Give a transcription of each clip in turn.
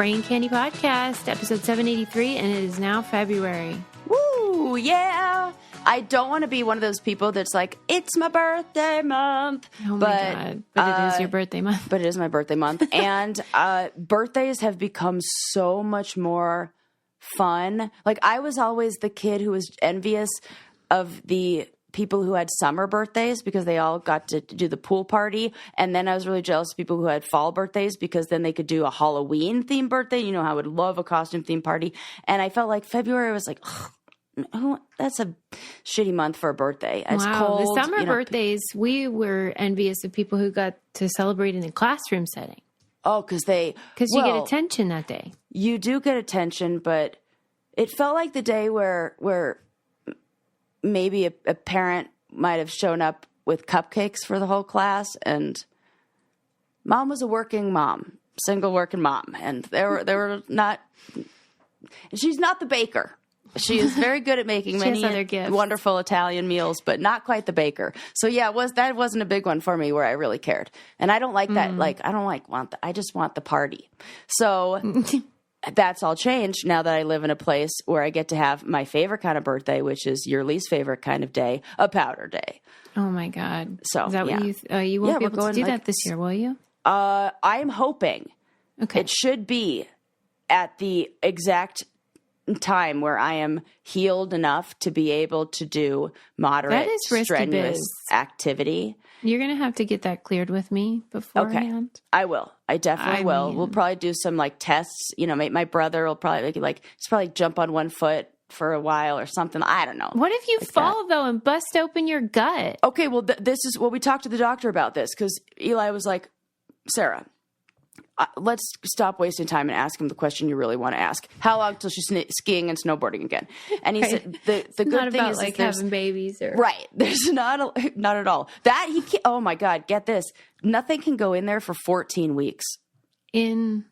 Brain Candy Podcast, episode 783, and it is now February. Woo, yeah. I don't want to be one of those people that's like, it's my birthday month. Oh my God. But it is your birthday month. But it is my birthday month. And birthdays have become so much more fun. Like, I was always the kid who was envious of the people who had summer birthdays because they all got to do the pool party. And then I was really jealous of people who had fall birthdays because then they could do a Halloween themed birthday. You know how I would love a costume themed party. And I felt like February was like, that's a shitty month for a birthday. It's cold. The summer birthdays, we were envious of people who got to celebrate in a classroom setting. Oh, because you get attention that day. You do get attention, but it felt like the day where maybe a parent might have shown up with cupcakes for the whole class, and mom was a working mom, single working mom, and they were not. She's not the baker. She is very good at making many wonderful Italian meals, but not quite the baker. So yeah, that wasn't a big one for me where I really cared, and I don't like that. Like I just want the party. So. That's all changed now that I live in a place where I get to have my favorite kind of birthday, which is your least favorite kind of day, a powder day. Oh my God. So is that what you won't be able to do that this year, will you? I am hoping. Okay. It should be at the exact time where I am healed enough to be able to do moderate, strenuous activity. You're going to have to get that cleared with me beforehand. Okay. I will. I definitely will. We'll probably do some like tests. You know, my brother will probably jump on one foot for a while or something. I don't know. What if you fall though and bust open your gut? Okay. Well, this is what we talked to the doctor about this because Eli was like, Sarah, let's stop wasting time and ask him the question you really want to ask. How long till she's skiing and snowboarding again? And he said the good thing is like having babies or right. There's not at all that he can't. Oh my God, get this! Nothing can go in there for 14 weeks. In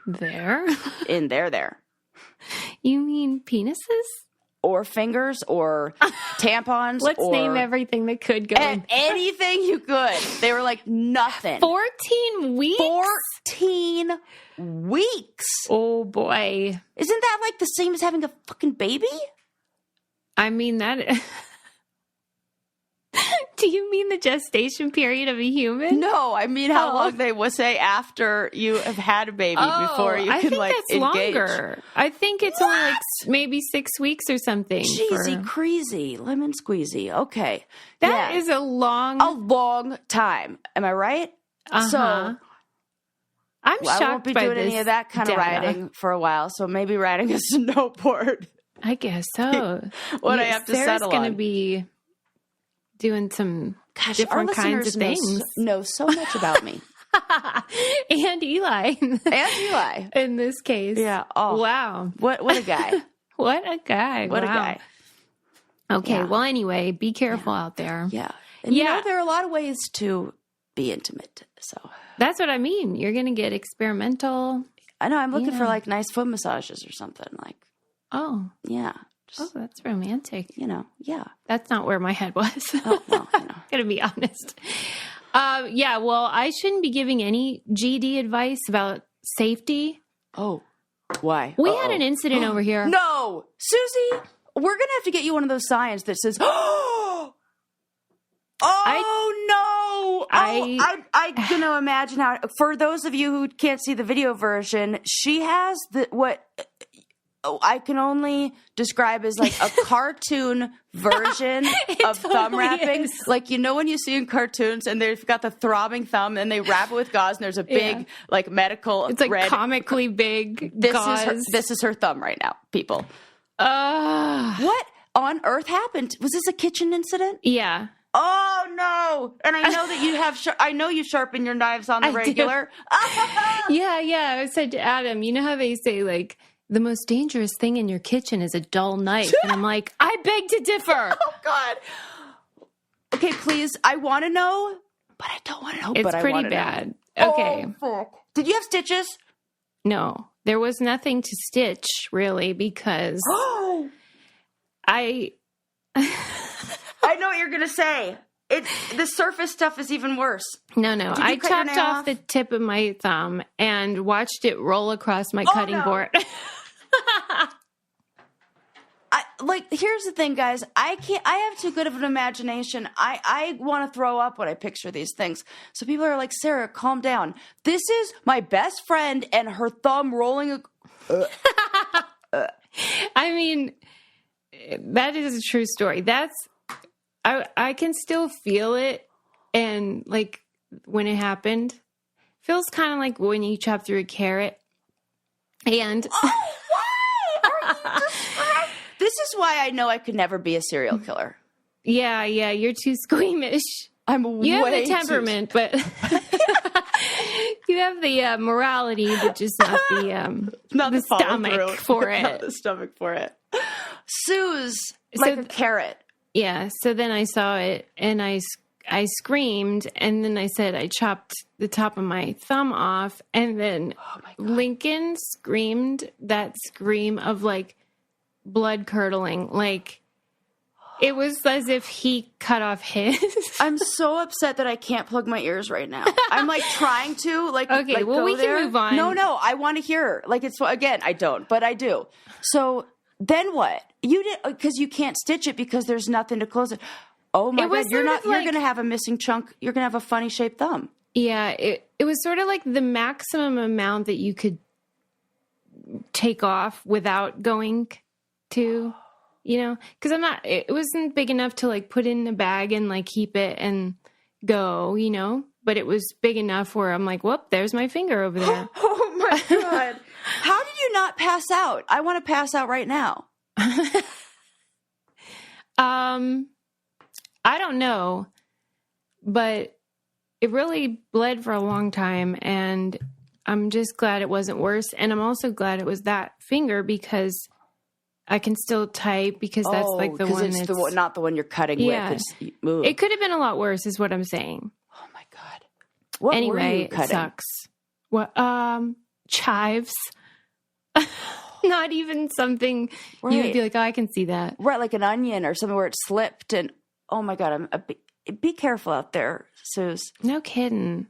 there. You mean penises? Or fingers, or tampons. Let's name everything that could go in. Anything you could. They were like, nothing. 14 weeks? 14 weeks. Oh, boy. Isn't that like the same as having a fucking baby? I mean, that... Do you mean the gestation period of a human? No, I mean how long they will say after you have had a baby before you can like engage. Longer. I think it's only like maybe 6 weeks or something. Cheesy, crazy, lemon squeezy. Okay. That is a long time. Am I right? Uh-huh. So I'm shocked I won't be doing any of that kind of riding for a while. So maybe riding a snowboard. I guess so. I have to settle on. Sarah's going to be doing some different kinds of things. Know so much about me. And Eli. In this case. Yeah. Oh, wow. What a guy. What a guy. What a guy. Okay. Yeah. Well, anyway, be careful out there. Yeah. And you know, there are a lot of ways to be intimate. So that's what I mean. You're going to get experimental. I know. I'm looking for like nice foot massages or something like. Oh. Yeah. That's romantic. Yeah. That's not where my head was. Oh, well, Gonna be honest. Well, I shouldn't be giving any GD advice about safety. Oh, why? We had an incident over here. No! Susie, we're going to have to get you one of those signs that says, no! I'm going to imagine how, for those of you who can't see the video version, she has I can only describe as like a cartoon version of thumb wrapping. Is. Like, you know, when you see in cartoons and they've got the throbbing thumb and they wrap it with gauze and there's a big like medical it's like comically big gauze. This is her thumb right now, people. What on earth happened? Was this a kitchen incident? Yeah. Oh no! And I know that you have. I know you sharpen your knives on the regular. Yeah. I said to Adam, you know how they say like, the most dangerous thing in your kitchen is a dull knife. And I'm like, I beg to differ. Oh, God. Okay, please. I want to know, but I don't want to know. It's pretty bad. Know. Okay. Oh, fuck. Did you have stitches? No. There was nothing to stitch, really, because I know what you're going to say. The surface stuff is even worse. No. Did you I cut your chopped nail off the tip of my thumb and watched it roll across my cutting board. Here's the thing, guys. I have too good of an imagination. I want to throw up when I picture these things. So people are like, Sarah, calm down. This is my best friend and her thumb rolling. I mean, that is a true story. I can still feel it. And like when it happened, feels kind of like when you chop through a carrot. And this is why I know I could never be a serial killer. Yeah, you're too squeamish. You have the temperament, but you have the morality, but just not the stomach for it. Not the stomach for it. Suze, like a carrot. Yeah. So then I saw it, and I screamed, and then I said I chopped the top of my thumb off, and then Lincoln screamed that scream of like blood curdling, like it was as if he cut off his. I'm so upset that I can't plug my ears right now. I'm like trying to okay, well, we can move on. No, I want to hear I don't, but I do. So then what? You did, because you can't stitch it because there's nothing to close it. Oh my God, you're going to have a missing chunk. You're going to have a funny shaped thumb. Yeah, it was sort of like the maximum amount that you could take off without going to, because it wasn't big enough to like put in a bag and like keep it and go, but it was big enough where I'm like, whoop, there's my finger over there. Oh my God. How did you not pass out? I want to pass out right now. I don't know, but it really bled for a long time, and I'm just glad it wasn't worse. And I'm also glad it was that finger because I can still type because that's like the one that's not the one you're cutting with. It could have been a lot worse is what I'm saying. Oh my God. What were you cutting? It sucks. What, chives. Not even something you would be like, oh, I can see that. Right, like an onion or something where it slipped. And oh my God, be careful out there, Suze. No kidding.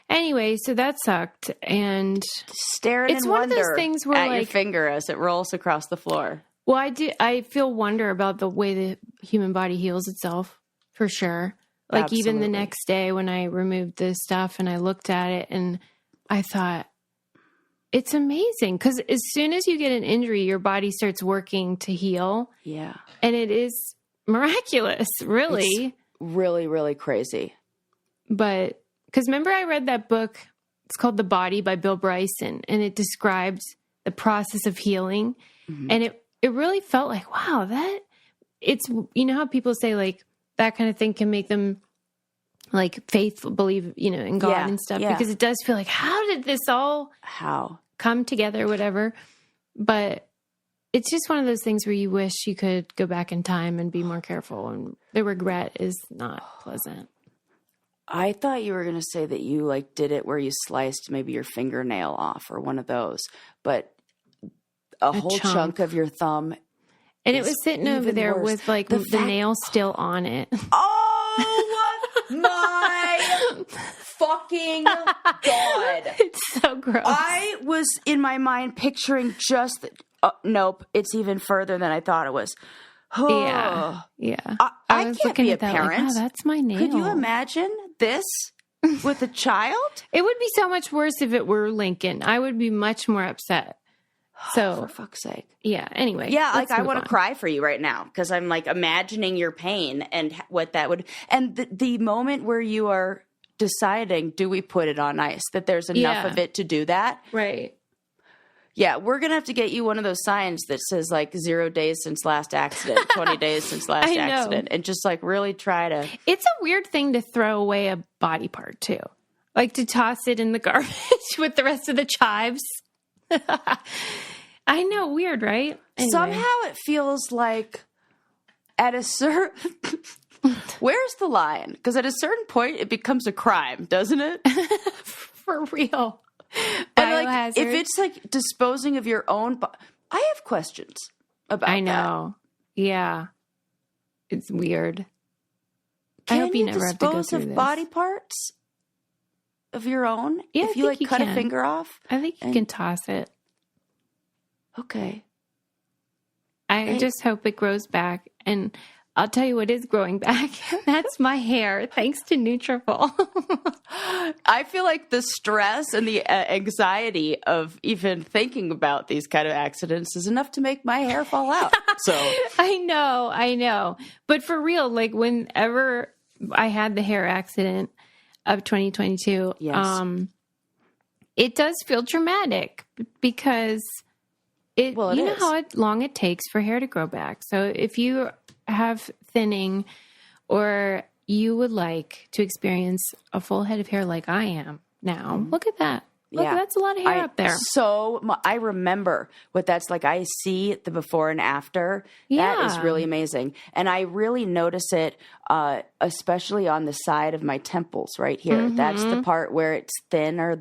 Anyway, so that sucked. And staring it's in one wonder of those things where at your finger as it rolls across the floor. Well, I feel wonder about the way the human body heals itself, for sure. Like Absolutely. Even the next day when I removed the stuff and I looked at it and I thought, it's amazing because as soon as you get an injury, your body starts working to heal. Yeah. And it is miraculous, really. It's really, really crazy. But because remember I read that book, it's called The Body by Bill Bryson, and it describes the process of healing. Mm-hmm. And it really felt like, wow, it's, how people say like that kind of thing can make them like faithful, believe, in God and stuff, because it does feel like, how did this all come together, whatever. But it's just one of those things where you wish you could go back in time and be more careful. And the regret is not pleasant. I thought you were going to say that you like did it where you sliced maybe your fingernail off or one of those, but a whole chunk of your thumb. And it was sitting over there with like the nail still on it. Oh my fucking God. It's so gross. I was in my mind picturing just, nope, it's even further than I thought it was. Yeah. I can't be a parent. Like, wow, that's my nail. Could you imagine this with a child? It would be so much worse if it were Lincoln. I would be much more upset. So, for fuck's sake. Yeah. Anyway. Yeah. Like I want to cry for you right now because I'm like imagining your pain and what that would, and the moment where you are deciding, do we put it on ice, that there's enough of it to do that. Right. Yeah. We're going to have to get you one of those signs that says like 0 days since last accident, 20 days since last accident, and just like really try to. It's a weird thing to throw away a body part too. Like to toss it in the garbage with the rest of the chives. I know, weird, right? Anyway. Somehow it feels like at a certain... Where's the line? Because at a certain point, it becomes a crime, doesn't it? For real. And like, if it's like disposing of your own... I have questions about that. I know. Yeah. It's weird. I hope you never have to go dispose through of this. body parts of your own? Yeah, if I you think you cut a can. finger off? I think you can toss it. Okay. I just hope it grows back. And I'll tell you what is growing back. That's my hair, thanks to Nutrafol. I feel like the stress and the anxiety of even thinking about these kind of accidents is enough to make my hair fall out. So I know. But for real, like whenever I had the hair accident of 2022, yes. It does feel traumatic because you know how long it takes for hair to grow back. So if you have thinning or you would like to experience a full head of hair like I am now, look at that. Look, that's a lot of hair up there. So I remember what that's like. I see the before and after. Yeah. That is really amazing. And I really notice it, especially on the side of my temples right here. Mm-hmm. That's the part where it's thin or it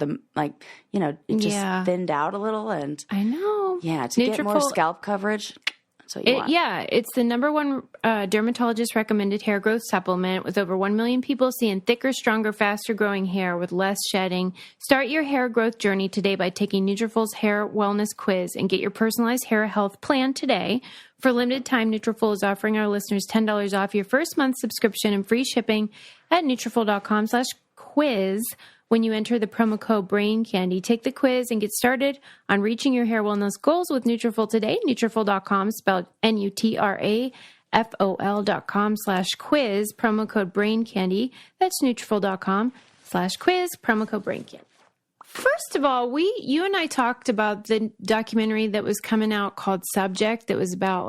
just thinned out a little. And I know. Yeah, to get more scalp coverage. That's what you want. Yeah, it's the number one dermatologist recommended hair growth supplement with over 1 million people seeing thicker, stronger, faster growing hair with less shedding. Start your hair growth journey today by taking Nutrafol's hair wellness quiz and get your personalized hair health plan today. For limited time, Nutrafol is offering our listeners $10 off your first month subscription and free shipping at Nutrafol.com/quiz. When you enter the promo code Brain Candy, take the quiz and get started on reaching your hair wellness goals with Nutrafol today. Nutrafol.com, spelled Nutrafol.com/quiz, promo code Brain Candy. That's Nutrafol.com/quiz, promo code Brain Candy. First of all, you and I talked about the documentary that was coming out called Subject. That was about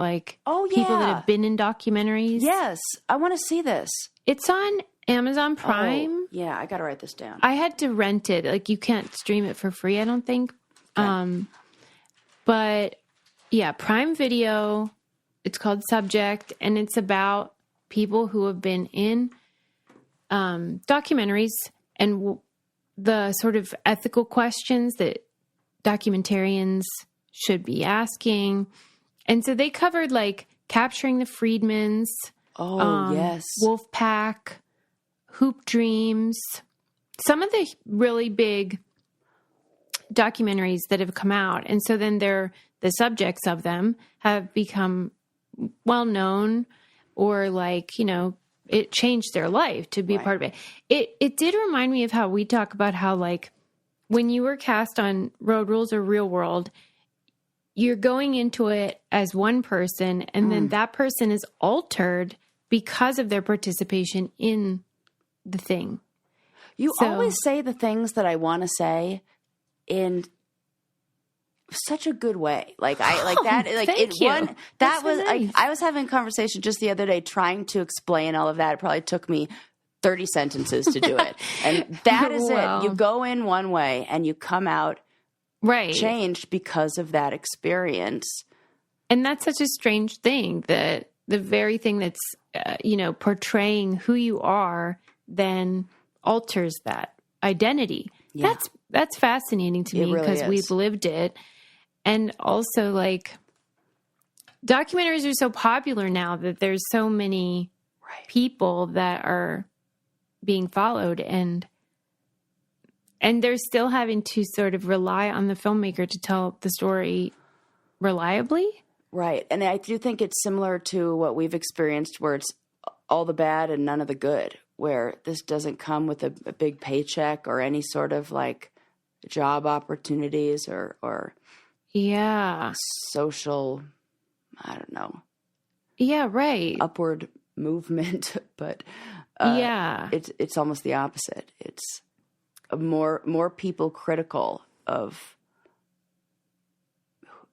people that have been in documentaries. Yes, I want to see this. It's on Amazon Prime. Oh, yeah, I got to write this down. I had to rent it. Like, you can't stream it for free, I don't think. Okay. But yeah, Prime Video. It's called Subject, and it's about people who have been in documentaries and the sort of ethical questions that documentarians should be asking. And so they covered Capturing the Freedmans. Oh, yes. Wolfpack. Hoop Dreams, some of the really big documentaries that have come out. And so then the subjects of them have become well known or it changed their life to be a part of it. It did remind me of how we talk about how when you were cast on Road Rules or Real World, you're going into it as one person and then that person is altered because of their participation in the thing. You always say the things that I want to say in such a good way. I was having a conversation just the other day trying to explain all of that. It probably took me 30 sentences to do it. And that is it. You go in one way and you come out changed because of that experience. And that's such a strange thing, that the very thing that's portraying who you are then alters that identity. Yeah. That's fascinating to me because we've lived it. And also documentaries are so popular now that there's so many people that are being followed and they're still having to sort of rely on the filmmaker to tell the story reliably. Right. And I do think it's similar to what we've experienced where it's all the bad and none of the good, where this doesn't come with a big paycheck or any sort of job opportunities or social, I don't know. Yeah, right. Upward movement, but it's almost the opposite. It's more people critical of,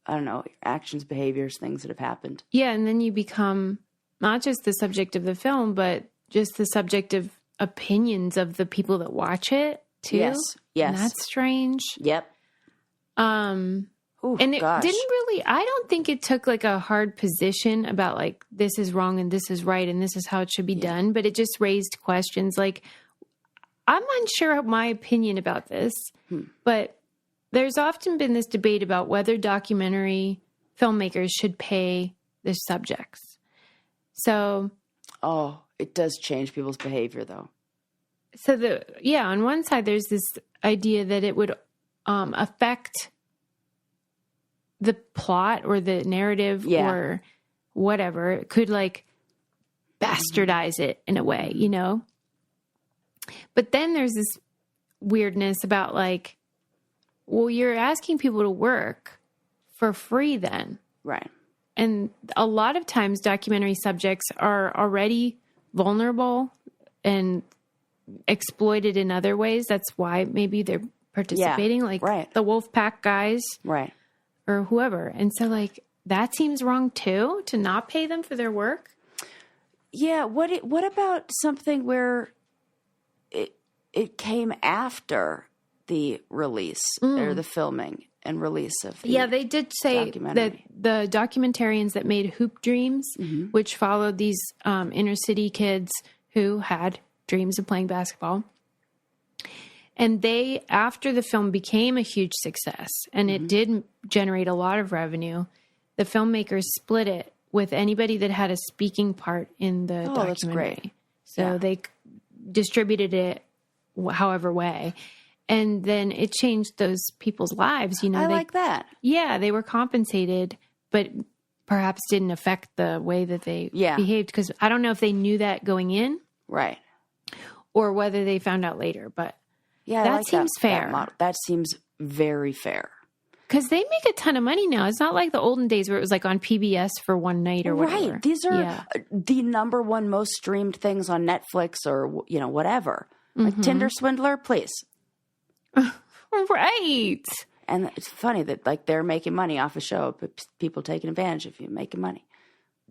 I don't know, actions, behaviors, things that have happened. Yeah, and then you become not just the subject of the film, but just the subject of opinions of the people that watch it too. Yes. And that's strange. Yep. Ooh, and it didn't really, I don't think it took a hard position about this is wrong and this is right and this is how it should be done, but it just raised questions I'm unsure of my opinion about this, but there's often been this debate about whether documentary filmmakers should pay their subjects. So, It does change people's behavior, though. So on one side, there's this idea that it would affect the plot or the narrative or whatever. It could like bastardize it in a way, you know? But then there's this weirdness about like, well, you're asking people to work for free then. Right. And a lot of times documentary subjects are already vulnerable and exploited in other ways. That's why maybe they're participating, like the Wolfpack guys. Right. Or whoever. And so like that seems wrong too, to not pay them for their work. Yeah. What about something where it came after the release or the filming and release of the they did say that the documentarians that made Hoop Dreams, which followed these inner city kids who had dreams of playing basketball, and they, after the film became a huge success and it did generate a lot of revenue, the filmmakers split it with anybody that had a speaking part in the documentary. That's great. So they distributed it however way. And then it changed those people's lives. You know, I like that. Yeah, they were compensated, but perhaps didn't affect the way that they behaved. Because I don't know if they knew that going in. Right. Or whether they found out later. But yeah, that seems fair. That seems very fair. Because they make a ton of money now. It's not like the olden days where it was like on PBS for one night or whatever. Right. These are the number one most streamed things on Netflix or, you know, whatever. Like Tinder Swindler, please. Right. And it's funny that like they're making money off a show, but people taking advantage of you making money.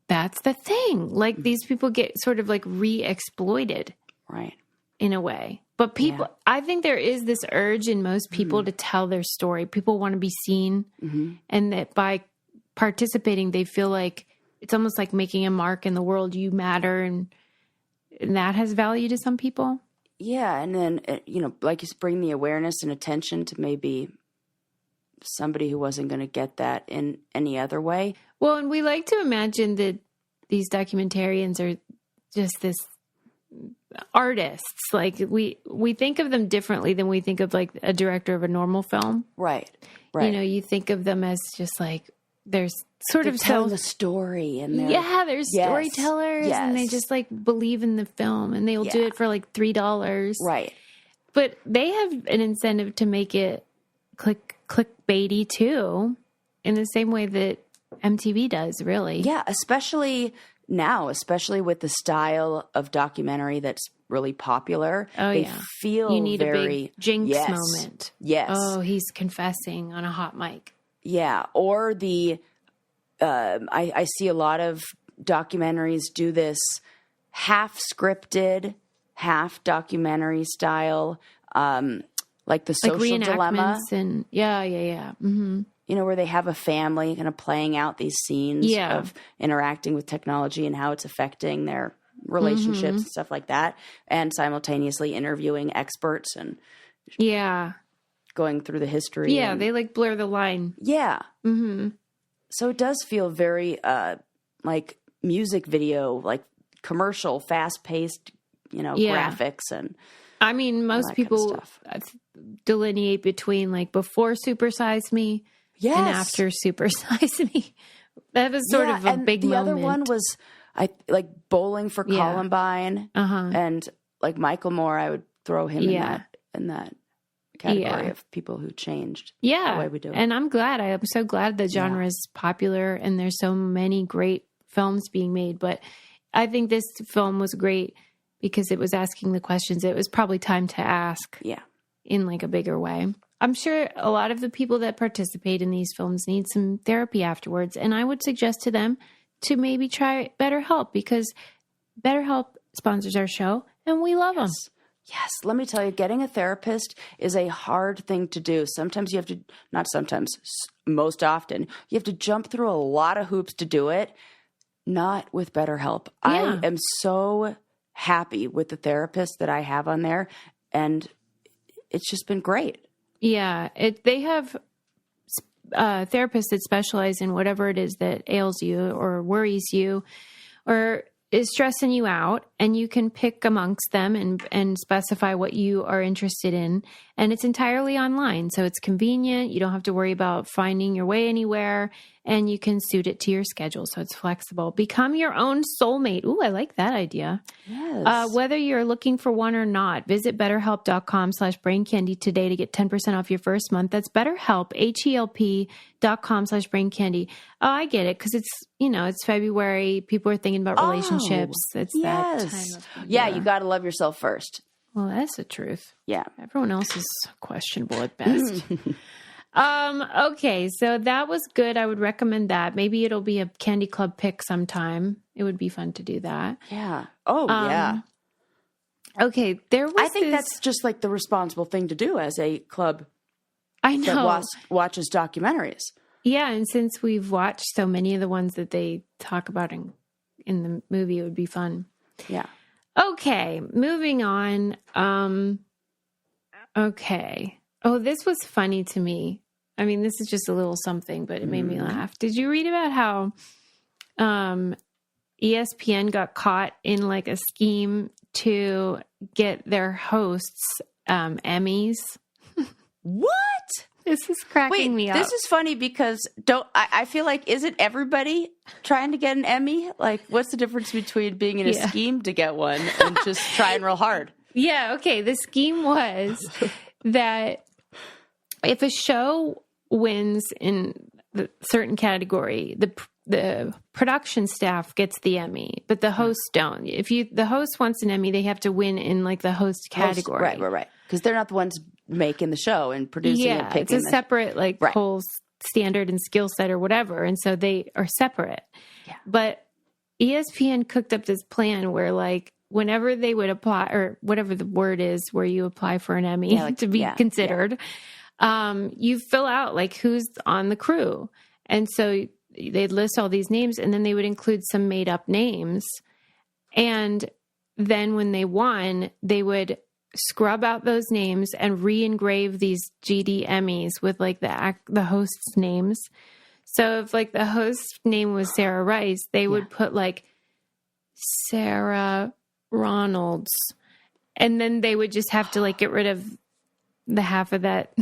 That's the thing. Like these people get sort of like re-exploited. Right. In a way. But people, I think there is this urge in most people to tell their story. People want to be seen. And that by participating, they feel like it's almost like making a mark in the world. You matter. And that has value to some people. Yeah. And then, you know, like you bring the awareness and attention to maybe somebody who wasn't going to get that in any other way. Well, and we like to imagine that these documentarians are just this artists. Like we think of them differently than we think of like a director of a normal film. Right. You know, you think of them as just like there's sort of telling a story and they're storytellers and they just like believe in the film and they'll do it for like $3. Right. But they have an incentive to make it clickbaity too, in the same way that MTV does, really. Yeah, especially now, especially with the style of documentary that's really popular. They feel you need very, a big jinx moment. Yes. Oh, he's confessing on a hot mic. Yeah. Or I see a lot of documentaries do this half scripted, half documentary style, like the social dilemma. And Mm-hmm. You know, where they have a family kind of playing out these scenes of interacting with technology and how it's affecting their relationships and stuff like that. And simultaneously interviewing experts and going through the history. Yeah, they like blur the line. Yeah. Mm-hmm. So it does feel very like music video, like commercial, fast-paced, you know, graphics and I mean, most people delineate between like before Super Size Me and after Super Size Me. That was sort of a big moment. The other one was like Bowling for Columbine and like Michael Moore. I would throw him in that category of people who changed the way we do it. And I'm so glad the genre is popular and there's so many great films being made. But I think this film was great because it was asking the questions it was probably time to ask in like a bigger way. I'm sure a lot of the people that participate in these films need some therapy afterwards. And I would suggest to them to maybe try BetterHelp because BetterHelp sponsors our show and we love them. Yes. Let me tell you, getting a therapist is a hard thing to do. Sometimes you have to, not sometimes, most often, you have to jump through a lot of hoops to do it. Not with BetterHelp. I am so happy with the therapist that I have on there. And it's just been great. Yeah, they have therapists that specialize in whatever it is that ails you or worries you, or is stressing you out, and you can pick amongst them and specify what you are interested in. And it's entirely online. So it's convenient. You don't have to worry about finding your way anywhere, and you can suit it to your schedule. So it's flexible. Become your own soulmate. Ooh, I like that idea. Yes. Whether you're looking for one or not, visit betterhelp.com/braincandy today to get 10% off your first month. That's BetterHelp, HELP.com/braincandy. Oh, I get it. Cause it's, it's February. People are thinking about relationships. It's that time of the Yeah. year. You got to love yourself first. Well, that's the truth. Yeah. Everyone else is questionable at best. Okay. So that was good. I would recommend that. Maybe it'll be a Candy Club pick sometime. It would be fun to do that. Yeah. Oh, yeah. Okay. I think that's just like the responsible thing to do as a club I know. that watches documentaries. Yeah. And since we've watched so many of the ones that they talk about in the movie, it would be fun. Yeah. Okay. Moving on. Okay. Oh, this was funny to me. I mean, this is just a little something, but it made me laugh. Did you read about how ESPN got caught in like a scheme to get their hosts Emmys? What? This is cracking me up. This is funny because I feel like, isn't everybody trying to get an Emmy? Like, what's the difference between being in a scheme to get one and just trying real hard? Yeah. Okay. The scheme was that if a show wins in the certain category, the production staff gets the Emmy, but the hosts don't. If the host wants an Emmy, they have to win in like the host category. Right. Because they're not the ones making the show and producing and picking. It's a separate whole standard and skill set or whatever, and so they are separate. Yeah. But ESPN cooked up this plan where like whenever they would apply, or whatever the word is where you apply for an Emmy to be considered, you fill out like who's on the crew. And so they'd list all these names, and then they would include some made up names. And then when they won, they would scrub out those names and re-engrave these GD Emmys with like the host's names. So if like the host's name was Sarah Rice, they would put like Sarah Ronalds, and then they would just have to like get rid of the half of that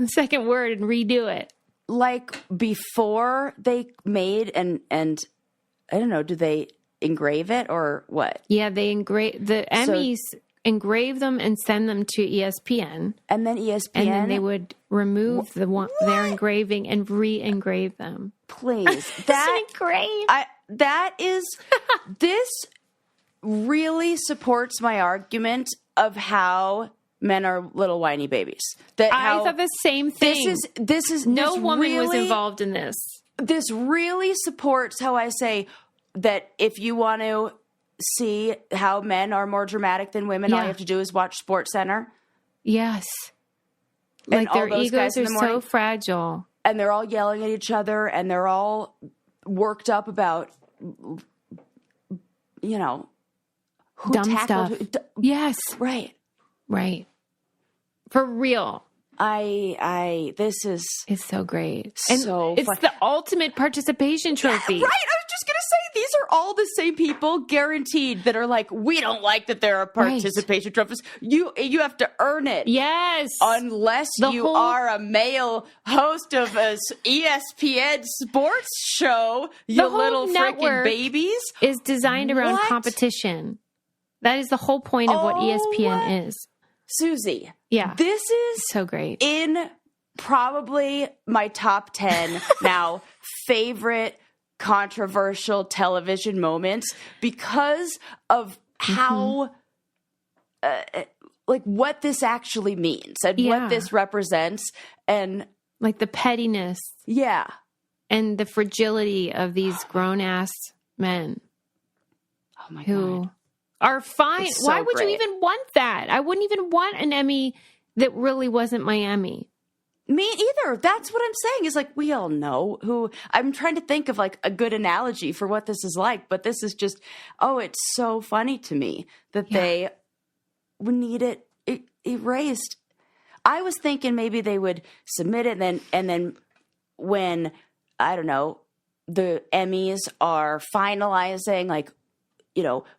second word and redo it. Like before they made and I don't know, do they engrave it or what? Yeah, they engrave the Emmys, engrave them and send them to ESPN, and then ESPN, and then they would remove their engraving and re-engrave them. Please, Isn't it great? This really supports my argument of how men are little whiny babies. I thought the same thing. This is no this woman really, was involved in this. This really supports how I say that if you want to see how men are more dramatic than women, all you have to do is watch SportsCenter. Yes. And like their all those egos guys in are the morning, so fragile. And they're all yelling at each other, and they're all worked up about, who dumb tackled stuff. Yes. Right. For real. This is... It's so great. And so it's the ultimate participation trophy. Yeah, right. I was just going to say, these are all the same people, guaranteed, that are like, we don't like that there are participation trophies. You have to earn it. Yes. Unless you are a male host of a ESPN sports show, you little freaking babies. Is designed around competition. That is the whole point of what ESPN is. Susie. Yeah. This is so great. In probably my top 10 now favorite controversial television moments because of how what this actually means and what this represents, and like the pettiness. Yeah. And the fragility of these grown ass men. Oh my God. Are fine. So why would great. you even want that? I wouldn't even want an Emmy that really wasn't my Emmy. Me either. That's what I'm saying. Is like, we all know who. I'm trying to think of like a good analogy for what this is like, but this is just, it's so funny to me that they would need it erased. I was thinking maybe they would submit it and then when, I don't know, the Emmys are finalizing like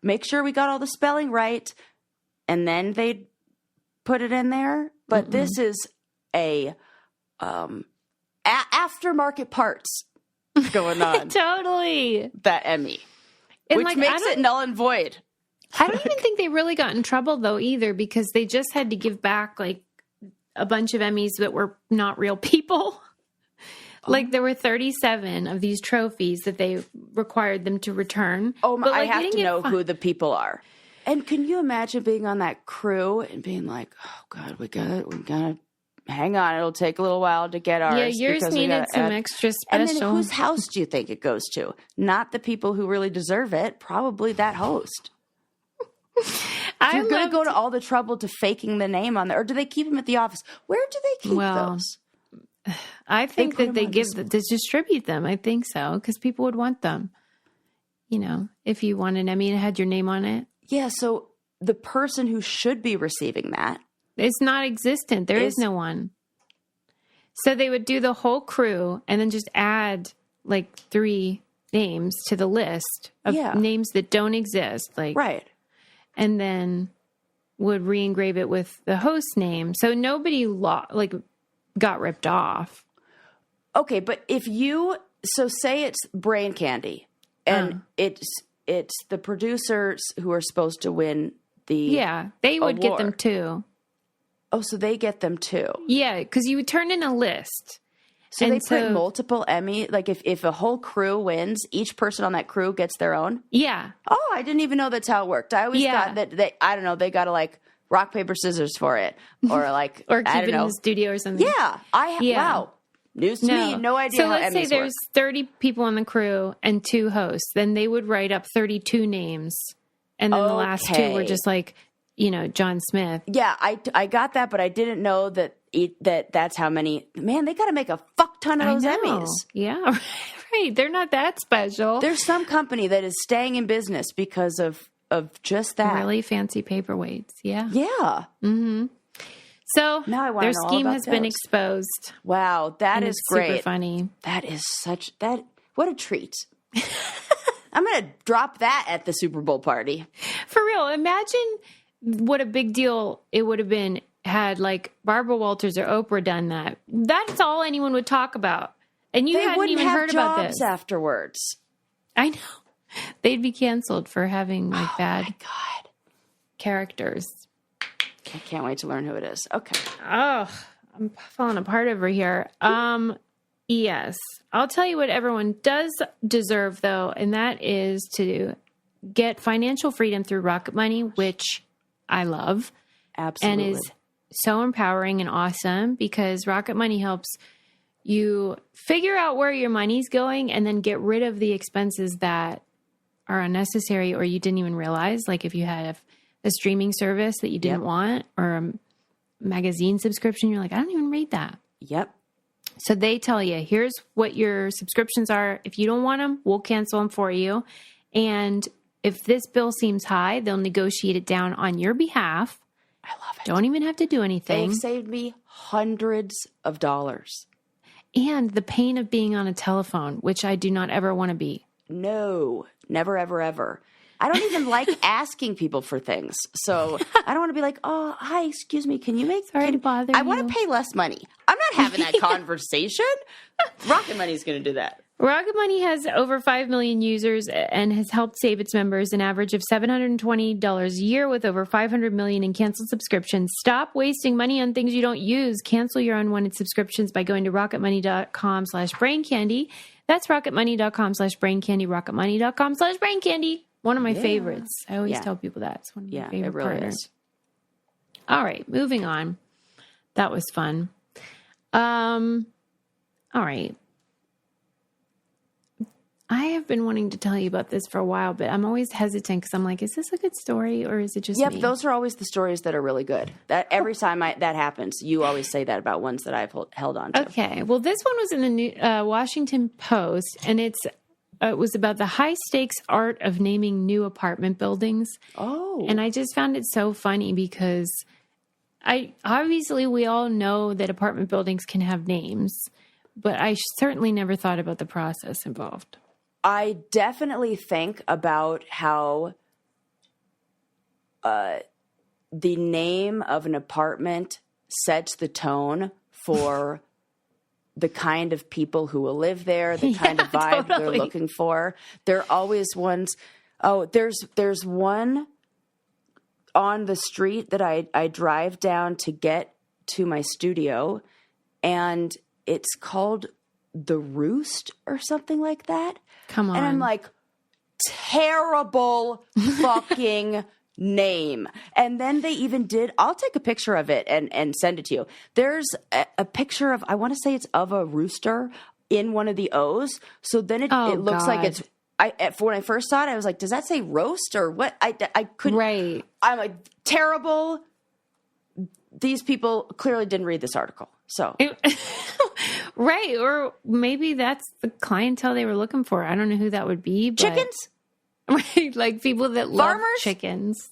make sure we got all the spelling right. And then they'd put it in there. But this is a aftermarket parts going on. Totally. That Emmy. And which makes it null and void. I don't even think they really got in trouble, though, either, because they just had to give back, like, a bunch of Emmys that were not real people. Like, there were 37 of these trophies that they required them to return. Oh, but, like, I have to know who the people are. And can you imagine being on that crew and being like, oh, God, we gotta hang on. It'll take a little while to get ours. Yeah, yours needed some extra special. And then whose house do you think it goes to? Not the people who really deserve it. Probably that host. You're going to go to all the trouble to faking the name on there. Or do they keep them at the office? Where do they keep those? I think that they distribute them. I think so. Because people would want them. If you want an Emmy and it had your name on it. Yeah, so the person who should be receiving that. It's not existent. There is no one. So they would do the whole crew and then just add like 3 names to the list of names that don't exist. Like, right. And then would re-engrave it with the host name. So nobody got ripped off. Okay, but if say it's Brain Candy and it's the producers who are supposed to win the they would award. get them too. Oh, so they get them too. Yeah, because you would turn in a list. So they put multiple Emmy, like if a whole crew wins, each person on that crew gets their own? Yeah. Oh, I didn't even know that's how it worked. I always thought that they got to like rock, paper, scissors for it. Or like, or keep it in the studio or something. Yeah. Wow. News to me. No idea how Emmys work. So let's say there's 30 people on the crew and 2 hosts. Then they would write up 32 names. And then the last 2 were just like, John Smith. Yeah, I got that, but I didn't know that's how many. Man, they got to make a fuck ton of those Emmys. Yeah, right. They're not that special. There's some company that is staying in business because of just that. Really fancy paperweights. Yeah. Yeah. Mm-hmm. So now I want their to know scheme all about has been exposed. Wow, that is great. Super funny. That is what a treat. I'm going to drop that at the Super Bowl party. For real. Imagine what a big deal it would have been had like Barbara Walters or Oprah done that. That's all anyone would talk about. And you hadn't even heard about this afterwards. I know. They'd be canceled for having like bad characters. I can't wait to learn who it is. Okay. Oh, I'm falling apart over here. Yes. I'll tell you what everyone does deserve though, and that is to get financial freedom through Rocket Money, which I love. Absolutely. And is so empowering and awesome because Rocket Money helps you figure out where your money's going and then get rid of the expenses that are unnecessary or you didn't even realize. Like if you had a streaming service that you didn't want or a magazine subscription, you're like, I don't even read that. Yep. So they tell you, here's what your subscriptions are. If you don't want them, we'll cancel them for you. And if this bill seems high, they'll negotiate it down on your behalf. I love it. Don't even have to do anything. They've saved me hundreds of dollars. And the pain of being on a telephone, which I do not ever want to be. No, never, ever, ever. I don't even like asking people for things. So I don't want to be like, oh, hi, excuse me. Can you make... Sorry to bother you. I want to pay less money. I'm not having that conversation. Rocket Money's going to do that. Rocket Money has over 5 million users and has helped save its members an average of $720 a year with over 500 million in canceled subscriptions. Stop wasting money on things you don't use. Cancel your unwanted subscriptions by going to rocketmoney.com/braincandy. That's rocketmoney.com/braincandy, rocketmoney.com/braincandy. One of my favorites. I always tell people that. It's one of my favorite partners. Is. All right, moving on. That was fun. All right. I have been wanting to tell you about this for a while, but I'm always hesitant because I'm like, is this a good story or is it just me? Those are always the stories that are really good. That every time that happens, you always say that about ones that I've held on to. Okay. Well, this one was in the Washington Post, and it was about the high-stakes art of naming new apartment buildings. Oh. And I just found it so funny because obviously we all know that apartment buildings can have names, but I certainly never thought about the process involved. I definitely think about how the name of an apartment sets the tone for the kind of people who will live there, the kind of vibe they're looking for. There are always ones. Oh, there's one on the street that I drive down to get to my studio, and it's called The Roost or something like that. Come on. And I'm like, terrible fucking name. And then they even did, I'll take a picture of it and send it to you. There's a picture of, I want to say it's of a rooster in one of the O's. So then it looks like it's, when I first saw it, I was like, does that say roast or what? I couldn't. Right. I'm like, terrible. These people clearly didn't read this article. So. Right. Or maybe that's the clientele they were looking for. I don't know who that would be. But, chickens? Right. Like people that love farmers? Chickens.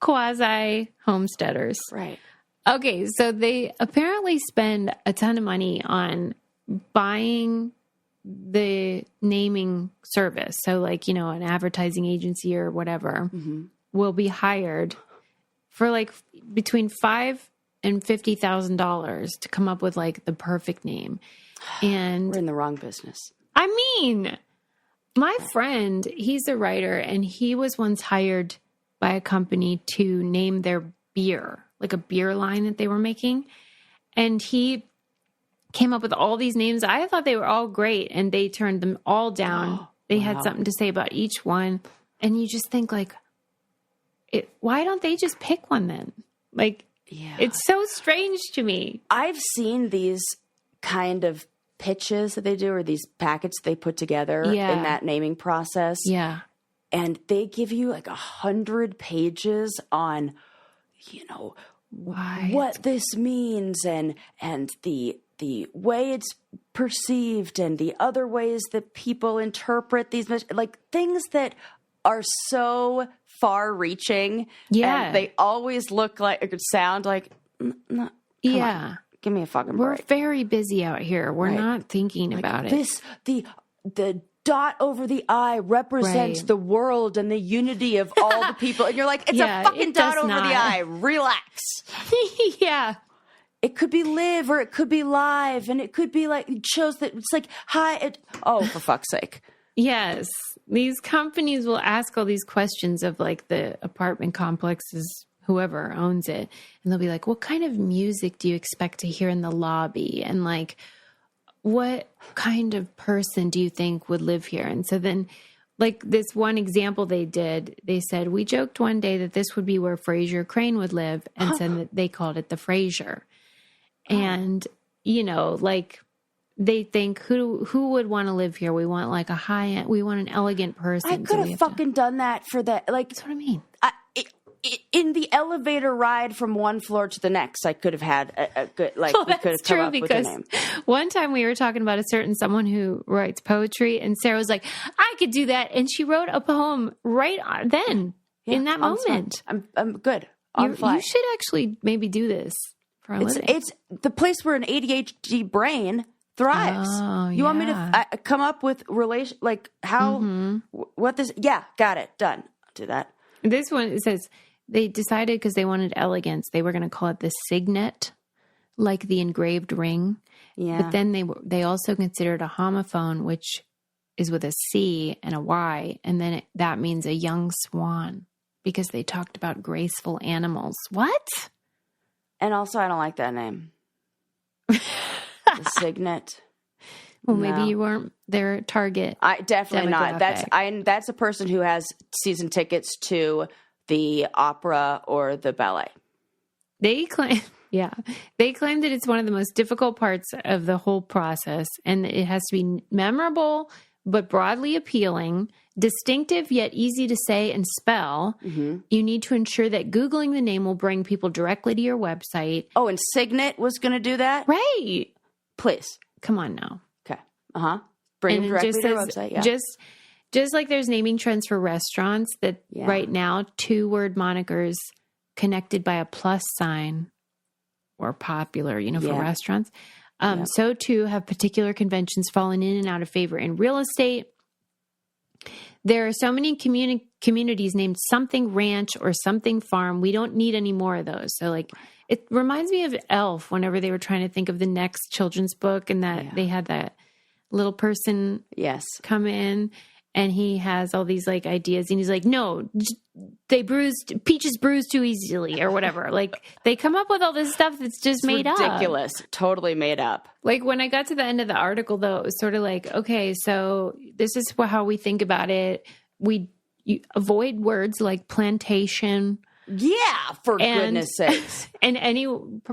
Quasi homesteaders. Right. Okay. So they apparently spend a ton of money on buying the naming service. So like, an advertising agency or whatever will be hired for like between $5,000 and $50,000 to come up with like the perfect name. And we're in the wrong business. I mean, my friend, he's a writer, and he was once hired by a company to name their beer, like a beer line that they were making. And he came up with all these names. I thought they were all great, and they turned them all down. They had something to say about each one. And you just think like, why don't they just pick one then? Like, it's so strange to me. I've seen these kind of pitches that they do, or these packets they put together in that naming process. Yeah. And they give you like 100 pages on, what this means and the way it's perceived and the other ways that people interpret these, like things that are so far reaching. Yeah. And they always look like, it could sound like, come on, give me a fucking break. We're very busy out here. We're not thinking about it. The dot over the I represents the world and the unity of all the people. And you're like, it's a fucking dot over the I. Relax. Yeah. It could be live or it could be live. And it could be like, it shows that it's like, hi. For fuck's sake. Yes. These companies will ask all these questions of like the apartment complexes, whoever owns it. And they'll be like, what kind of music do you expect to hear in the lobby? And like, what kind of person do you think would live here? And so then like this one example they did, they said, we joked one day that this would be where Fraser Crane would live. And so that they called it the Fraser. And, like they think who would want to live here? We want like a high-end, we want an elegant person. I could have fucking done that for that. Like, that's what I mean. In the elevator ride from one floor to the next, I could have had a good, like, we could have come up with a name. One time we were talking about a certain someone who writes poetry, and Sarah was like, I could do that. And she wrote a poem right then, in that moment. I'm good. On fly. You should actually maybe do this for a living. It's the place where an ADHD brain thrives. Oh, you want me to come up with like how, what this, got it, done. I'll do that. This one, it says, they decided because they wanted elegance, they were going to call it the signet, like the engraved ring. Yeah. But then they also considered a homophone, which is with a C and a Y. And then that means a young swan because they talked about graceful animals. What? And also, I don't like that name. The signet. Well, maybe you weren't their target. I definitely not. That's a person who has season tickets to the opera or the ballet. They claim that it's one of the most difficult parts of the whole process, and it has to be memorable but broadly appealing, distinctive yet easy to say and spell. Mm-hmm. You need to ensure that Googling the name will bring people directly to your website. Oh, and Signet was going to do that? Right. Please. Come on now. Okay. Bring them directly to your website. Yeah. Just like there's naming trends for restaurants that right now 2-word monikers connected by a plus sign or popular, for restaurants. So too have particular conventions fallen in and out of favor in real estate. There are so many communities named something ranch or something farm. We don't need any more of those. So like, it reminds me of Elf whenever they were trying to think of the next children's book, and that they had that little person come in, and he has all these like ideas, and he's like, no, peaches bruise too easily or whatever. Like, they come up with all this stuff that's just made up. Ridiculous. Totally made up. Like, when I got to the end of the article, though, it was sort of like, okay, so this is how we think about it. You avoid words like plantation. Yeah, for goodness sakes. And any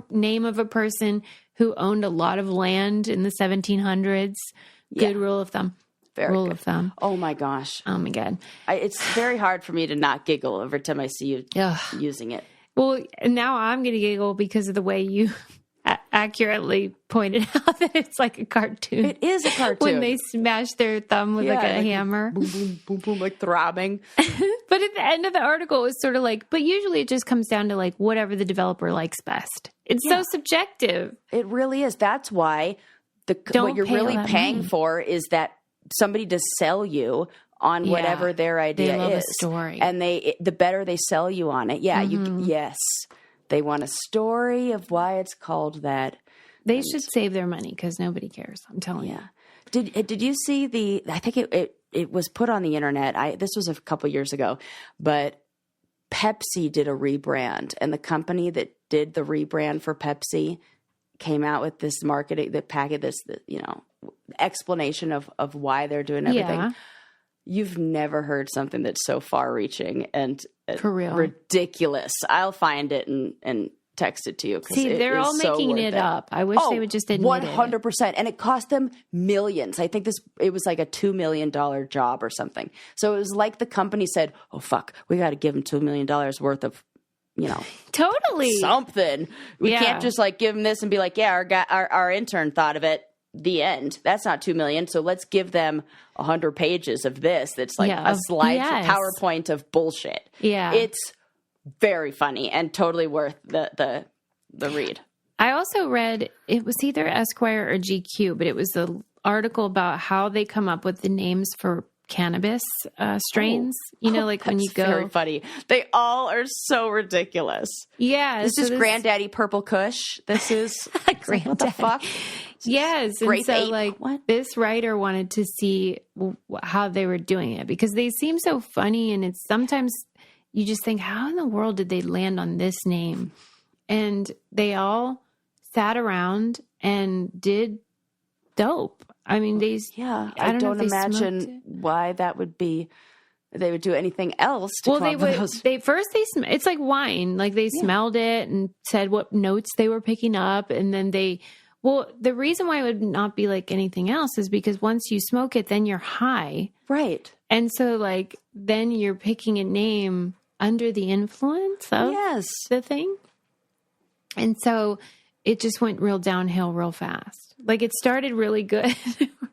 name of a person who owned a lot of land in the 1700s. Good rule of thumb. Very rule good. of thumb. Oh my gosh. Oh my God. It's very hard for me to not giggle every time I see you using it. Well, now I'm going to giggle because of the way you accurately pointed out that it's like a cartoon. It is a cartoon. When they smash their thumb with like a hammer. Boom, boom, boom, boom, like throbbing. But at the end of the article, it was sort of like, but usually it just comes down to like whatever the developer likes best. It's so subjective. It really is. That's why what you're really paying for is that somebody to sell you on whatever their idea they love is. A story. And the better they sell you on it. Yeah, yes. They want a story of why it's called that. They should save their money because nobody cares. I'm telling you. Did you see I think it was put on the internet. This was a couple years ago, but Pepsi did a rebrand, and the company that did the rebrand for Pepsi came out with this marketing, the packet, this, explanation of why they're doing everything. Yeah. You've never heard something that's so far-reaching and for real ridiculous. I'll find it and text it to you. See, they're all making it up. I wish they would just admit 100%. And it cost them millions. I think it was like a $2 million job or something. So it was like the company said, oh, fuck, we got to give them $2 million worth of, totally something. We can't just like give them this and be like, yeah, our intern thought of it. The end. That's not $2 million. So let's give them 100 pages of this. That's like a slide PowerPoint of bullshit. Yeah. It's very funny and totally worth the read. I also read, it was either Esquire or GQ, but it was the article about how they come up with the names for cannabis strains. Like when you go. Very funny. They all are so ridiculous. Yeah. This is Granddaddy Purple Kush. This is Granddaddy. What the fuck? Yes. And so this writer wanted to see how they were doing it because they seem so funny, and it's sometimes you just think, how in the world did they land on this name? And they all sat around and did dope. I mean, I don't imagine why that would be. They would do anything else to come up with those. It's like wine. Like they smelled it and said what notes they were picking up. And then the reason why it would not be like anything else is because once you smoke it, then you're high. Right. And so like, then you're picking a name under the influence of the thing. And so it just went real downhill real fast. Like it started really good.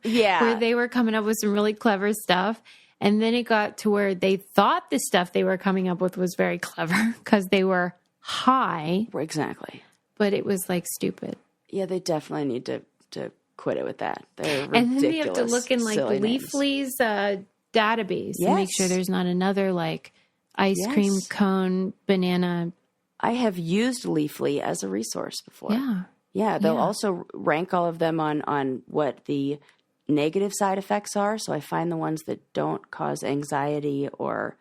Where they were coming up with some really clever stuff. And then it got to where they thought the stuff they were coming up with was very clever because they were high. Exactly. But it was like stupid. Yeah, they definitely need to quit it with that. They're ridiculous. And then they have to look in like Leafly's database and make sure there's not another like ice cream cone banana. I have used Leafly as a resource before. Yeah. Yeah, they'll also rank all of them on what the negative side effects are. So I find the ones that don't cause anxiety or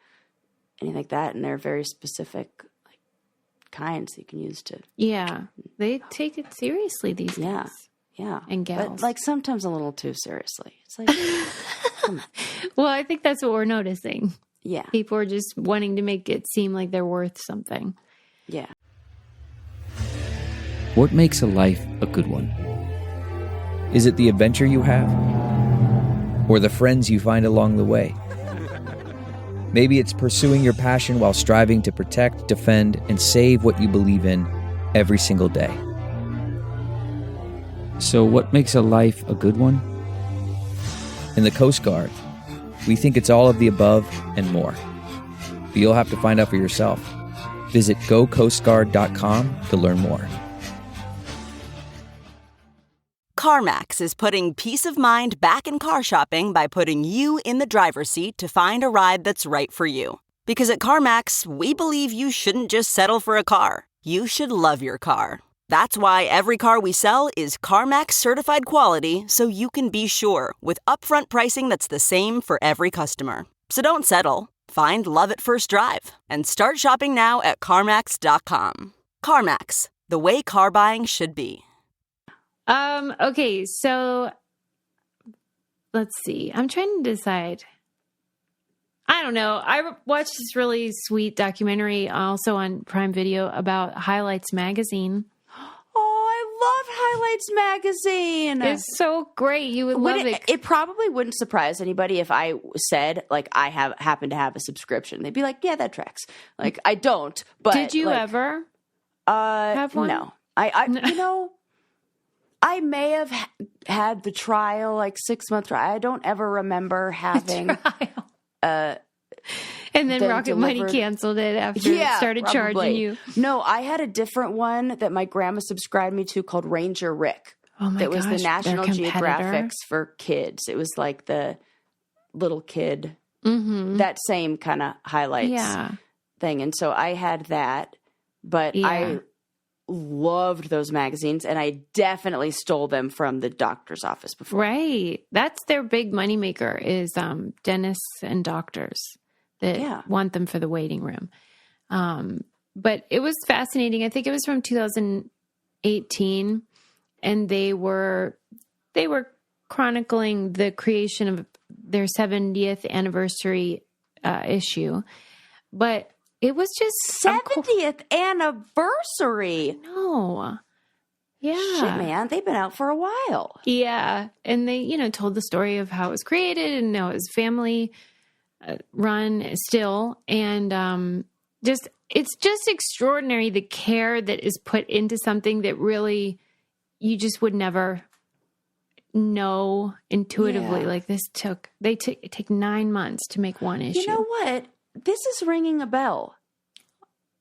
anything like that, and they're very specific kinds you can use to. Yeah, they take it seriously these days. Yeah, and gals, but like sometimes a little too seriously. It's like, come on. Well, I think that's what we're noticing. Yeah, people are just wanting to make it seem like they're worth something. Yeah. What makes a life a good one? Is it the adventure you have? Or the friends you find along the way? Maybe it's pursuing your passion while striving to protect, defend, and save what you believe in every single day. So what makes a life a good one? In the Coast Guard, we think it's all of the above and more. But you'll have to find out for yourself. Visit gocoastguard.com to learn more. CarMax is putting peace of mind back in car shopping by putting you in the driver's seat to find a ride that's right for you. Because at CarMax, we believe you shouldn't just settle for a car. You should love your car. That's why every car we sell is CarMax certified quality, so you can be sure with upfront pricing that's the same for every customer. So don't settle. Find love at first drive and start shopping now at CarMax.com. CarMax, the way car buying should be. Okay, so let's see. I'm trying to decide. I don't know. I watched this really sweet documentary also on Prime Video about Highlights Magazine. Oh, I loved Highlights Magazine. It's so great. You would love it. It probably wouldn't surprise anybody if I said, like, I happen to have a subscription. They'd be like, yeah, that tracks. Like, I don't. But did you ever have one? No. I may have had the trial, like 6-month trial. I don't ever remember having and then Rocket Money canceled it after it started charging you. No, I had a different one that my grandma subscribed me to called Ranger Rick. Oh my gosh. That was the National Geographics for kids. It was like the little kid, that same kind of highlights thing. And so I had that, but I loved those magazines, and I definitely stole them from the doctor's office before. Right. That's their big moneymaker is dentists and doctors that want them for the waiting room. But it was fascinating. I think it was from 2018, and they were chronicling the creation of their 70th anniversary issue. But it was just 70th anniversary. No. Yeah. Shit, man. They've been out for a while. Yeah. And they, told the story of how it was created and how it was family run still. And it's just extraordinary the care that is put into something that really you just would never know intuitively. Yeah. Like it took 9 months to make one issue. You know what? This is ringing a bell.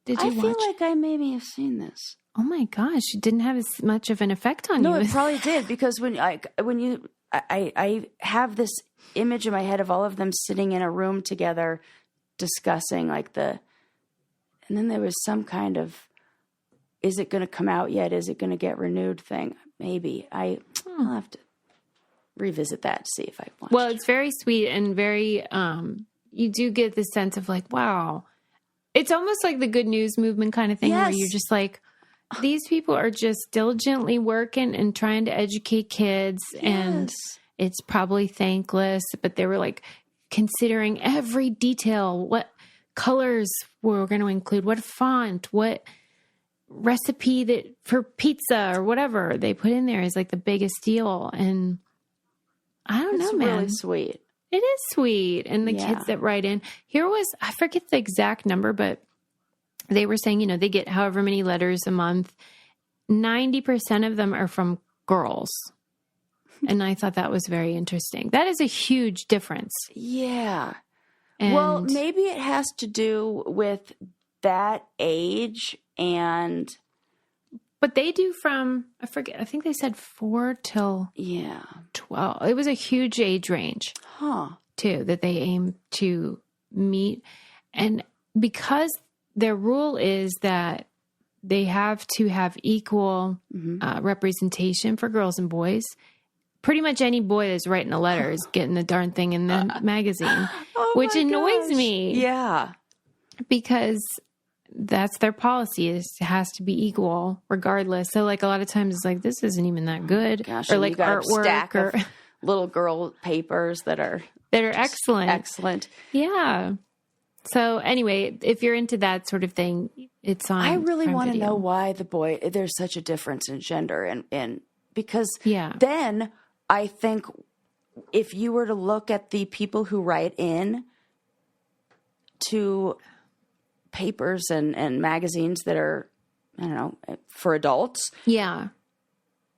Did you I feel like I maybe have seen this. Oh my gosh, it didn't have as much of an effect on you. No, it probably did, because I have this image in my head of all of them sitting in a room together discussing and then there was some kind of, is it going to come out yet? Is it going to get renewed thing? Maybe. I'll have to revisit that to see if I watched. Well, it's very sweet and very, you do get the sense of like, wow. It's almost like the good news movement kind of thing where you're just like, these people are just diligently working and trying to educate kids. Yes. And it's probably thankless, but they were like considering every detail, what colors we're going to include, what font, what recipe that for pizza or whatever they put in there is like the biggest deal. And I don't know, man. It's really sweet. It is sweet. And the kids that write in, I forget the exact number, but they were saying, they get however many letters a month. 90% of them are from girls. And I thought that was very interesting. That is a huge difference. Yeah. And well, maybe it has to do with that age but they do from, I forget, I think they said 4 till 12. It was a huge age range, too, that they aim to meet. And because their rule is that they have to have equal representation for girls and boys, pretty much any boy that's writing a letter is getting the darn thing in the magazine, which annoys me. Yeah. Because that's their policy, it has to be equal regardless. So like a lot of times it's like, this isn't even that good. Gosh, or like artwork stack or of little girl papers that are excellent. Excellent. Yeah. So anyway, if you're into that sort of thing, it's on. I really Prime want to Video. know why there's such a difference in gender and because then I think if you were to look at the people who write in to papers and magazines that are, I don't know, for adults. Yeah.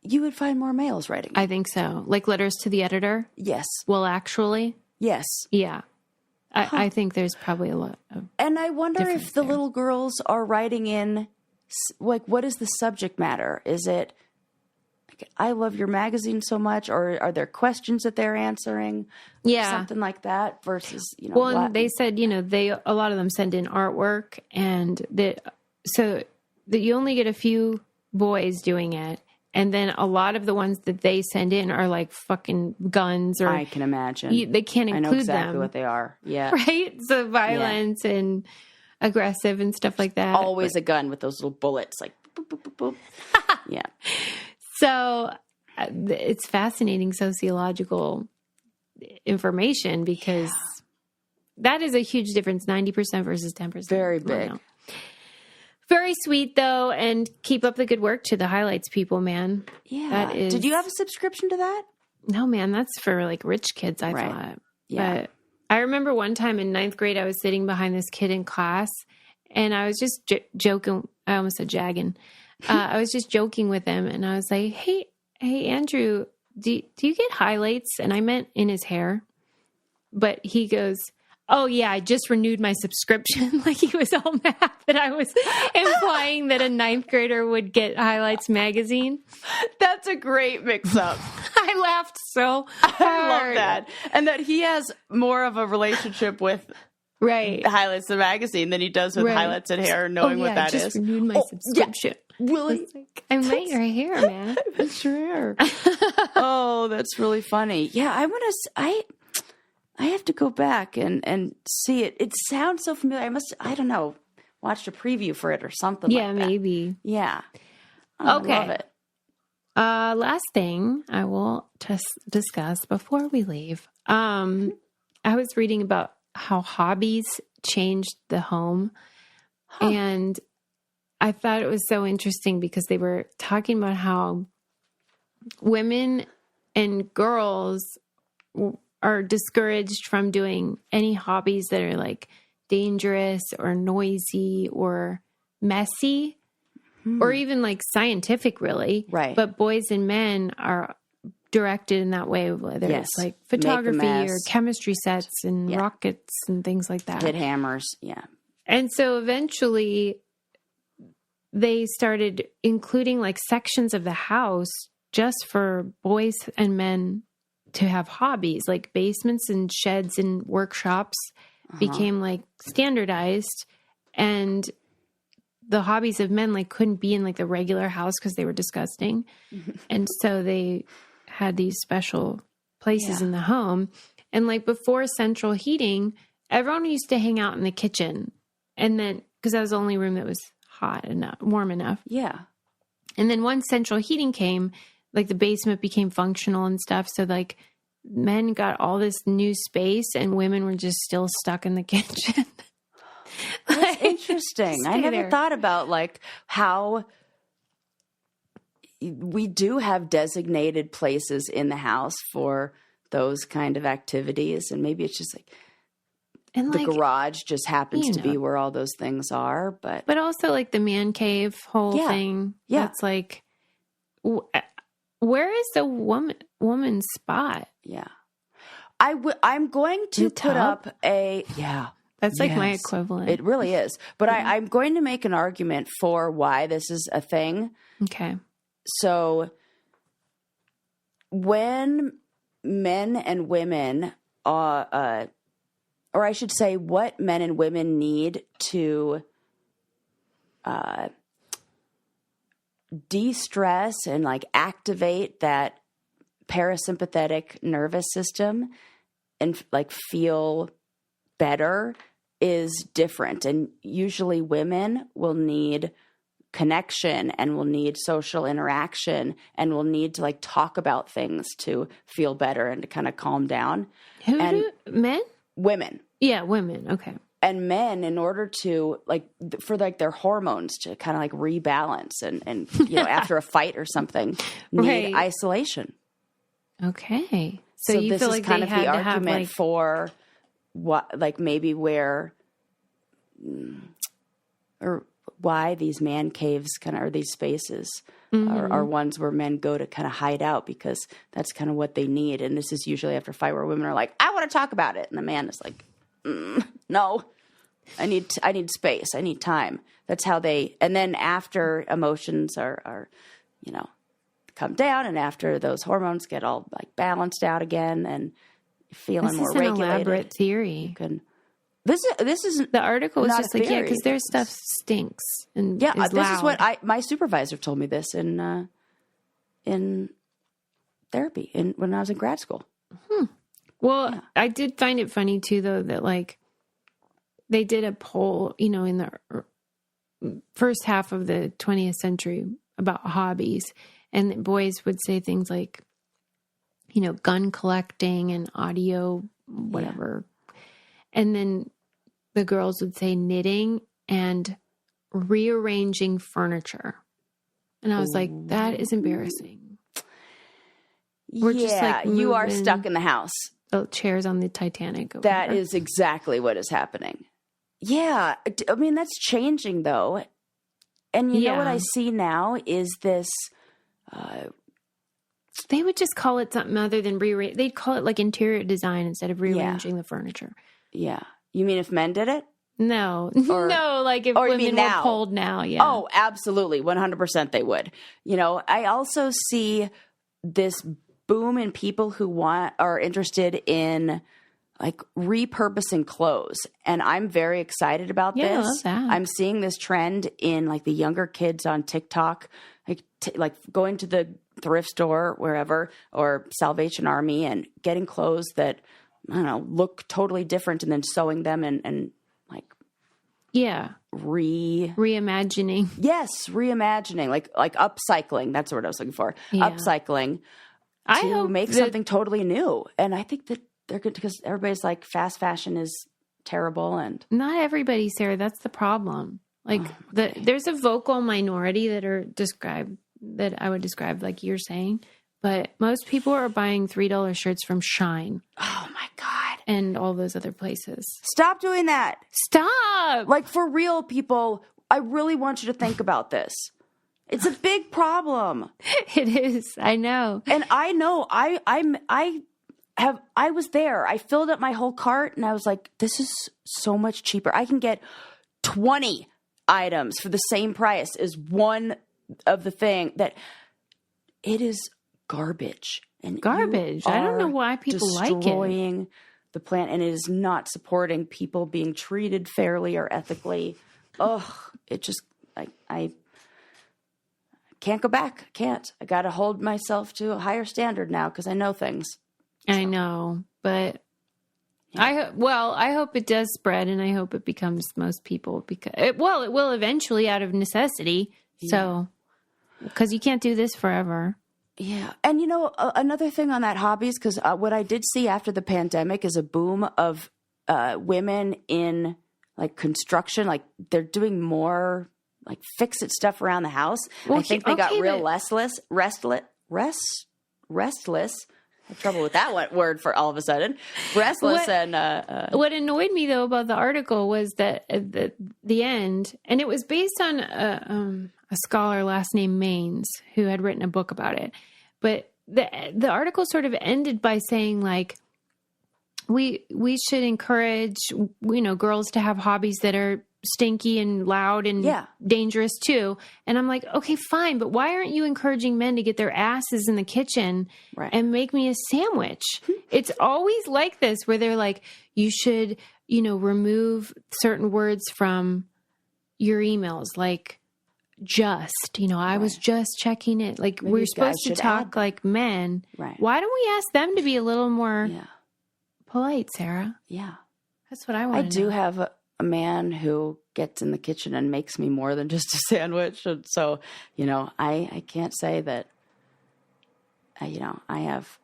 You would find more males writing. I think so. Like letters to the editor? Yes. Well, actually? Yes. Yeah. I think there's probably a lot of And I wonder if the little girls are writing in, like, what is the subject matter? Is it I love your magazine so much, or are there questions that they're answering? Yeah. Something like that versus, Well, and they said, a lot of them send in artwork, and so that you only get a few boys doing it. And then a lot of the ones that they send in are like fucking guns, or I can imagine. they can't include I know exactly them. what they are. Yeah. Right? So violence and aggressive and stuff like that. Always a gun with those little bullets, like boop, boop, boop, boop. Yeah. So it's fascinating sociological information, because that is a huge difference, 90% versus 10%. Very big. Wow. Very sweet, though, and keep up the good work to the highlights people, man. Yeah. Did you have a subscription to that? No, man, that's for like rich kids, I thought. Yeah. But I remember one time in 9th grade, I was sitting behind this kid in class, and I was just joking. I almost said jagging. I was just joking with him, and I was like, hey, Andrew, do you get highlights? And I meant in his hair. But he goes, oh, yeah, I just renewed my subscription. Like he was all mad that I was implying that a 9th grader would get Highlights magazine. That's a great mix-up. I laughed so hard. I love that. And that he has more of a relationship with Highlights the magazine than he does with Highlights and Hair, knowing what that is. I just renewed my subscription. Yeah. Really? I'm late your hair, man. It's your hair. Oh, that's really funny. Yeah, I have to go back and see it. It sounds so familiar. I don't know, watched a preview for it or something like that. Yeah, maybe. Yeah. Okay. I love it. Last thing I will discuss before we leave. I was reading about how Hobbies changed the home. And I thought it was so interesting because they were talking about how women and girls are discouraged from doing any hobbies that are like dangerous or noisy or messy or even like scientific, really. Right. But boys and men are directed in that way, whether it's like photography or chemistry sets and rockets and things like that. Hit hammers. Yeah. And so eventually they started including like sections of the house just for boys and men to have hobbies, like basements and sheds and workshops became like standardized, and the hobbies of men like couldn't be in like the regular house because they were disgusting. And so they had these special places in the home. And like before central heating, everyone used to hang out in the kitchen, and then because that was the only room that was hot enough, warm enough. Yeah. And then once central heating came, like the basement became functional and stuff. So like men got all this new space and women were just still stuck in the kitchen. That's interesting. I never thought about like how we do have designated places in the house for those kind of activities. And maybe it's just like, and the garage just happens to be where all those things are. But also like the man cave whole thing. Yeah. That's like, where is the woman's spot? Yeah. I'm going to put up a, That's like my equivalent. It really is. But I'm going to make an argument for why this is a thing. Okay. So when men and women, or I should say what men and women need to de-stress and like activate that parasympathetic nervous system and like feel better is different. And usually women will need connection and will need social interaction and will need to like talk about things to feel better and to kind of calm down. Men? Women. Yeah, women. Okay. And men, in order to like for like their hormones to kind of like rebalance and you know after a fight or something, need isolation. Okay. So you this feel is like kind they of the had to argument have for what, like maybe where, or why these man caves kind of, or these spaces are ones where men go to kind of hide out because that's kind of what they need. And this is usually after a fight where women are like, I want to talk about it. And the man is like, no, I need space. I need time. That's how they, and then after emotions are, you know, come down, and after those hormones get all like balanced out again and feeling This more is an regulated, elaborate theory. you can. This isn't The article was not just a like, theory. because their stuff stinks and Yeah, is this loud. is what my supervisor told me this in therapy when I was in grad school. Well, I did find it funny too, though, that like they did a poll, in the first half of the 20th century about hobbies, and the boys would say things like, gun collecting and audio, whatever. And then the girls would say knitting and rearranging furniture. And I was like, that is embarrassing. We're just like you are moving stuck in the house. the chairs on the Titanic. That is exactly what is happening. Yeah. I mean, that's changing though. And you know what I see now is this. They would just call it something other than rearrange. They'd call it like interior design instead of rearranging the furniture. Yeah. You mean if men did it? No, Or- no, like if or you women mean were now? polled now, yeah. Oh, absolutely. 100% they would. I also see this boom in people who are interested in like repurposing clothes. And I'm very excited about Yeah, I this. love that. I'm seeing this trend in like the younger kids on TikTok, like going to the thrift store, wherever, or Salvation Army and getting clothes that, I don't know, look totally different and then sewing them and like Yeah. Reimagining. Yes, reimagining, like upcycling. That's the word I was looking for. Yeah. Upcycling I to hope make that- something totally new. And I think that they're good because everybody's like fast fashion is terrible. And Not everybody, Sarah. That's the problem. Like there's a vocal minority that I would describe like you're saying, but most people are buying $3 shirts from Shine oh my God, and all those other places. stop doing that. Stop. Like for real, people, I really want you to think about this. It's a big problem. It is. I know. And I know I was there. I filled up my whole cart and I was like, this is so much cheaper. I can get 20 items for the same price as one of the thing that it is garbage. And Garbage. I don't know why people like it. destroying the plant, and it is not supporting people being treated fairly or ethically. Ugh, it just I can't go back. I can't. I got to hold myself to a higher standard now because I know things. I know, but I hope it does spread, and I hope it becomes most people because it will eventually out of necessity. So, because you can't do this forever. Yeah. And, another thing on that Hobbies, because what I did see after the pandemic is a boom of women in like construction. Like they're doing more like fix-it stuff around the house. Well, I think they got okay, real but- restless. I have trouble with that word for all of a sudden. Restless What annoyed me though about the article was that at the end, and it was based on a scholar last name Maines who had written a book about it. But the article sort of ended by saying like, we should encourage, girls to have hobbies that are stinky and loud and dangerous too. And I'm like, okay, fine. But why aren't you encouraging men to get their asses in the kitchen and make me a sandwich? It's always like this where they're like, you should, remove certain words from your emails. Like I was just checking it. Like Maybe we're supposed to guys should talk add. like men. Right. Why don't we ask them to be a little more polite, Sarah? Yeah. That's what I want I to do know. have a man who gets in the kitchen and makes me more than just a sandwich. And so, I can't say that, I have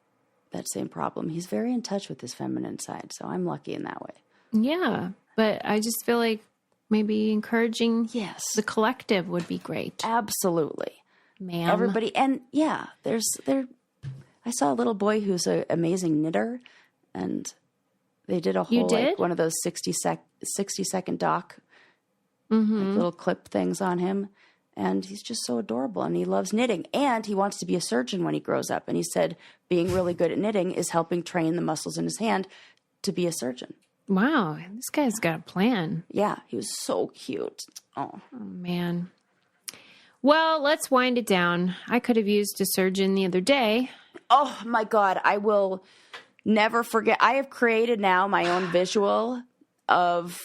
that same problem. He's very in touch with his feminine side. So I'm lucky in that way. Yeah. But I just feel like maybe encouraging Yes. the collective would be great. Absolutely. Ma'am. Everybody. And I saw a little boy who's an amazing knitter, and they did a whole, like one of those 60-second doc, like little clip things on him. And he's just so adorable, and he loves knitting, and he wants to be a surgeon when he grows up. And he said being really good at knitting is helping train the muscles in his hand to be a surgeon. Wow. This guy's got a plan. Yeah, he was so cute. Oh, Oh, man. Well, let's wind it down. I could have used a surgeon the other day. Oh my God, I will never forget. I have created now my own visual of,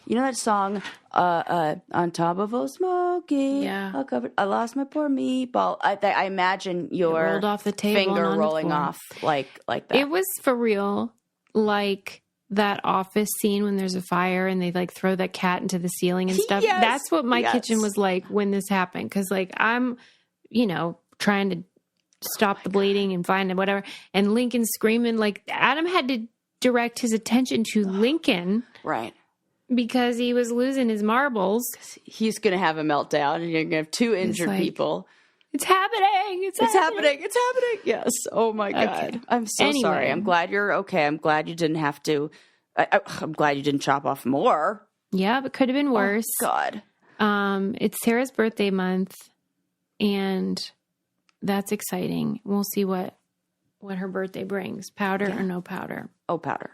you know that song, On Top of a Smoky, Yeah. I lost my poor meatball. I imagine your rolled off the table and finger on the rolling floor. off like that. It was for real, like that Office scene when there's a fire and they like throw that cat into the ceiling and stuff. Yes, That's what my yes. kitchen was like when this happened. Cause like I'm, trying to stop the bleeding and find it, whatever. And Lincoln screaming, like Adam had to direct his attention to Lincoln Right. because he was losing his marbles. He's going to have a meltdown and you're going to have two injured like, people. It's happening. It's happening. It's happening. Yes. Oh my God. Okay. I'm so Anyway. sorry. I'm glad you're okay. I'm glad you didn't have to. I'm glad you didn't chop off more. Yeah, but could have been worse. Oh, God. It's Sarah's birthday month, and that's exciting. We'll see what her birthday brings. Powder or no powder. Oh, powder.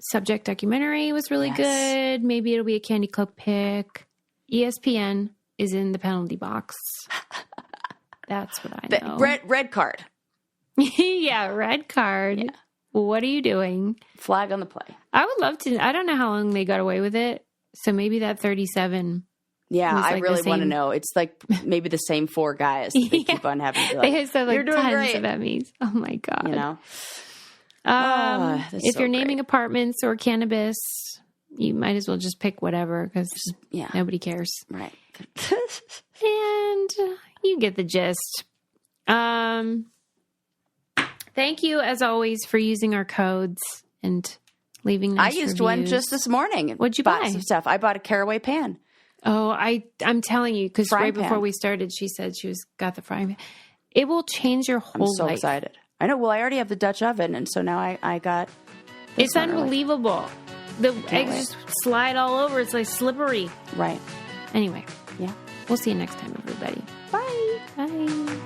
Subject documentary was really good. Maybe it'll be a Candy Club pick. ESPN is in the penalty box. That's what I know. Red card. Yeah, red card. Yeah. What are you doing? Flag on the play. I would love to. I don't know how long they got away with it. So maybe that 37. Yeah, was I like really the want to same- know. It's like maybe the same four guys that they Yeah. keep on having to be They like, have so, like you're doing tons great. of Emmys. Oh my God. You know? If that's you're so naming great. apartments or cannabis, you might as well just pick whatever because Yeah. nobody cares. Right. And you get the gist. Thank you, as always, for using our codes and leaving nice I used one reviews. just this morning. What'd you Bought buy? some stuff. I bought a caraway pan. Oh, I'm telling you, because Frying right before pan. we started, she said she got the frying pan. It will change your I'm whole so life. excited. I know. Well, I already have the Dutch oven, and so now I got this It's one early. unbelievable. The eggs wait. just slide all over. It's like slippery. Right. Anyway, Yeah. we'll see you next time, everybody. Bye. Bye.